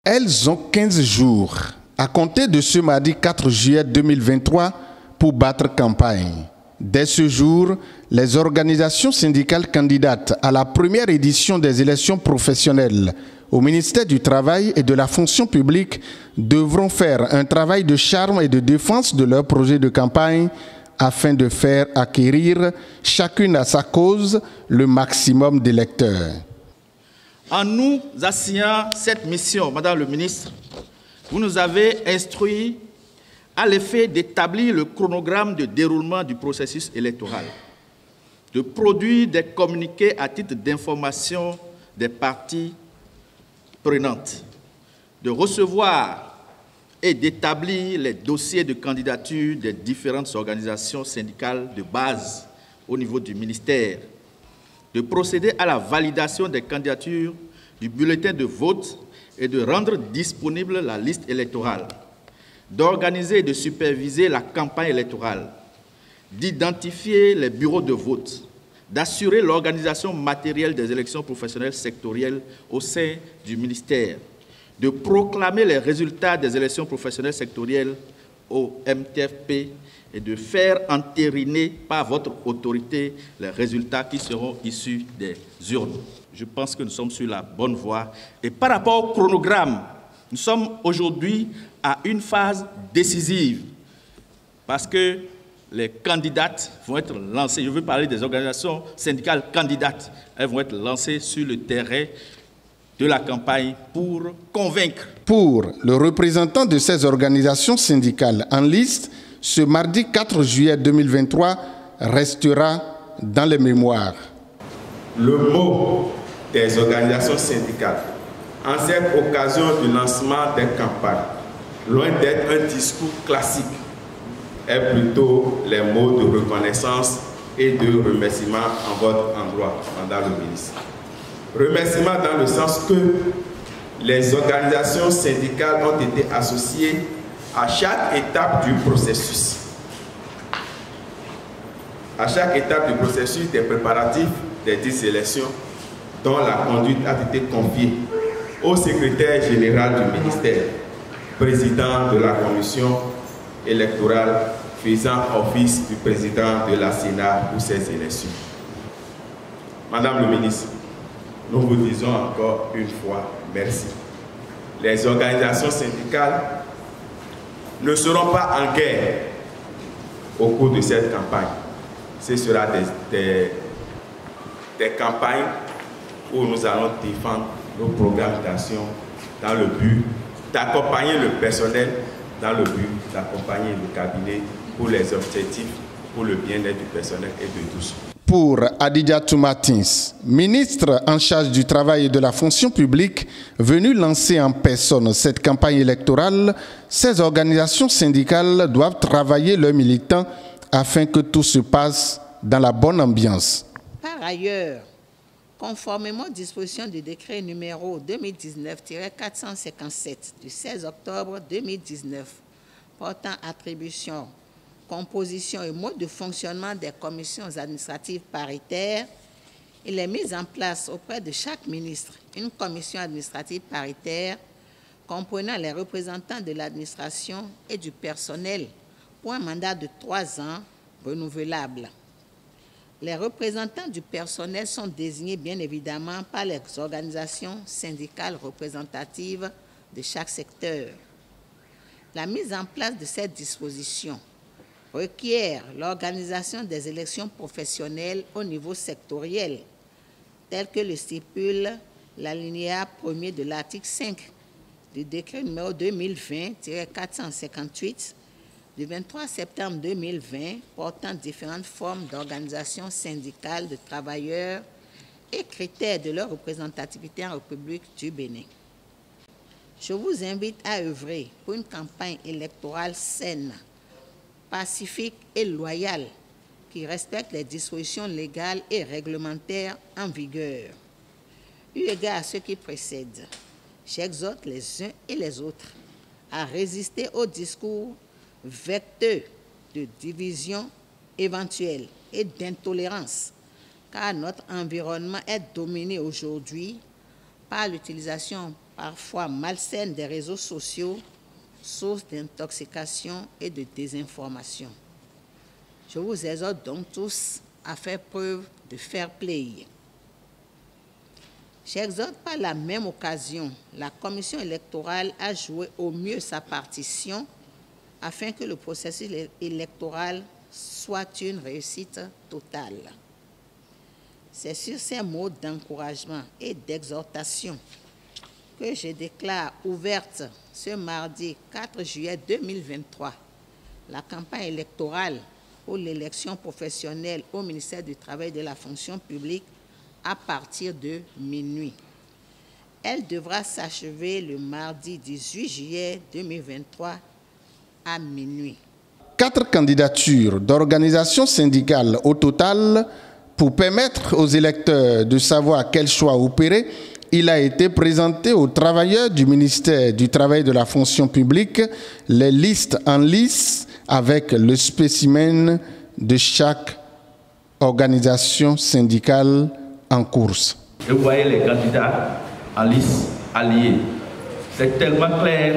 Elles ont 15 jours à compter de ce mardi 4 juillet 2023 pour battre campagne. Dès ce jour, les organisations syndicales candidates à la première édition des élections professionnelles au ministère du Travail et de la fonction publique devront faire un travail de charme et de défense de leur projet de campagne afin de faire acquérir chacune à sa cause le maximum d'électeurs. En nous assignant cette mission, Madame le ministre, vous nous avez instruit à l'effet d'établir le chronogramme de déroulement du processus électoral, de produire des communiqués à titre d'information des parties prenantes, de recevoir et d'établir les dossiers de candidature des différentes organisations syndicales de base au niveau du ministère, de procéder à la validation des candidatures du bulletin de vote et de rendre disponible la liste électorale, d'organiser et de superviser la campagne électorale, d'identifier les bureaux de vote, d'assurer l'organisation matérielle des élections professionnelles sectorielles au sein du ministère, de proclamer les résultats des élections professionnelles sectorielles au MTFP et de faire entériner par votre autorité les résultats qui seront issus des urnes. Je pense que nous sommes sur la bonne voie. Et par rapport au chronogramme, nous sommes aujourd'hui à une phase décisive parce que les candidates vont être lancées. Je veux parler des organisations syndicales candidates. Elles vont être lancées sur le terrain de la campagne pour convaincre. Pour le représentant de ces organisations syndicales en liste, ce mardi 4 juillet 2023 restera dans les mémoires. Le mot des organisations syndicales en cette occasion du lancement des campagnes, loin d'être un discours classique, est plutôt les mots de reconnaissance et de remerciement en votre endroit, Madame le ministre. Remerciement dans le sens que les organisations syndicales ont été associées à chaque étape du processus. À chaque étape du processus des préparatifs des 10 élections dont la conduite a été confiée au secrétaire général du ministère, président de la commission électorale faisant office du président de la Sénat pour ces élections. Madame le ministre, nous vous disons encore une fois merci. Les organisations syndicales ne seront pas en guerre au cours de cette campagne. Ce sera des campagnes où nous allons défendre nos programmes d'action dans le but d'accompagner le personnel, dans le but d'accompagner le cabinet pour les objectifs, pour le bien-être du personnel et de tous. Pour Adidiatou Martins, ministre en charge du travail et de la fonction publique, venu lancer en personne cette campagne électorale, ces organisations syndicales doivent travailler leurs militants afin que tout se passe dans la bonne ambiance. Par ailleurs, conformément aux dispositions du décret numéro 2019-457 du 16 octobre 2019 portant attribution, composition et mode de fonctionnement des commissions administratives paritaires, il est mis en place auprès de chaque ministre une commission administrative paritaire comprenant les représentants de l'administration et du personnel pour un mandat de 3 ans renouvelable. Les représentants du personnel sont désignés bien évidemment par les organisations syndicales représentatives de chaque secteur. La mise en place de cette disposition requiert l'organisation des élections professionnelles au niveau sectoriel, tel que le stipule l'alinéa 1er de l'article 5 du décret numéro 2020-458 du 23 septembre 2020 portant différentes formes d'organisations syndicales de travailleurs et critères de leur représentativité en République du Bénin. Je vous invite à œuvrer pour une campagne électorale saine, pacifique et loyale qui respecte les dispositions légales et réglementaires en vigueur. Eu égard à ce qui précède, j'exhorte les uns et les autres à résister au discours vecteur de division éventuelle et d'intolérance, car notre environnement est dominé aujourd'hui par l'utilisation parfois malsaine des réseaux sociaux, source d'intoxication et de désinformation. Je vous exhorte donc tous à faire preuve de fair play. J'exhorte par la même occasion la Commission électorale à jouer au mieux sa partition afin que le processus électoral soit une réussite totale. C'est sur ces mots d'encouragement et d'exhortation que je déclare ouverte ce mardi 4 juillet 2023 la campagne électorale pour l'élection professionnelle au ministère du Travail et de la Fonction publique à partir de minuit. Elle devra s'achever le mardi 18 juillet 2023 à minuit. 4 candidatures d'organisations syndicales au total pour permettre aux électeurs de savoir quel choix opérer. Il a été présenté aux travailleurs du ministère du Travail et de la Fonction publique les listes en lice avec le spécimen de chaque organisation syndicale en course. Et vous voyez les candidats en lice alliés. C'est tellement clair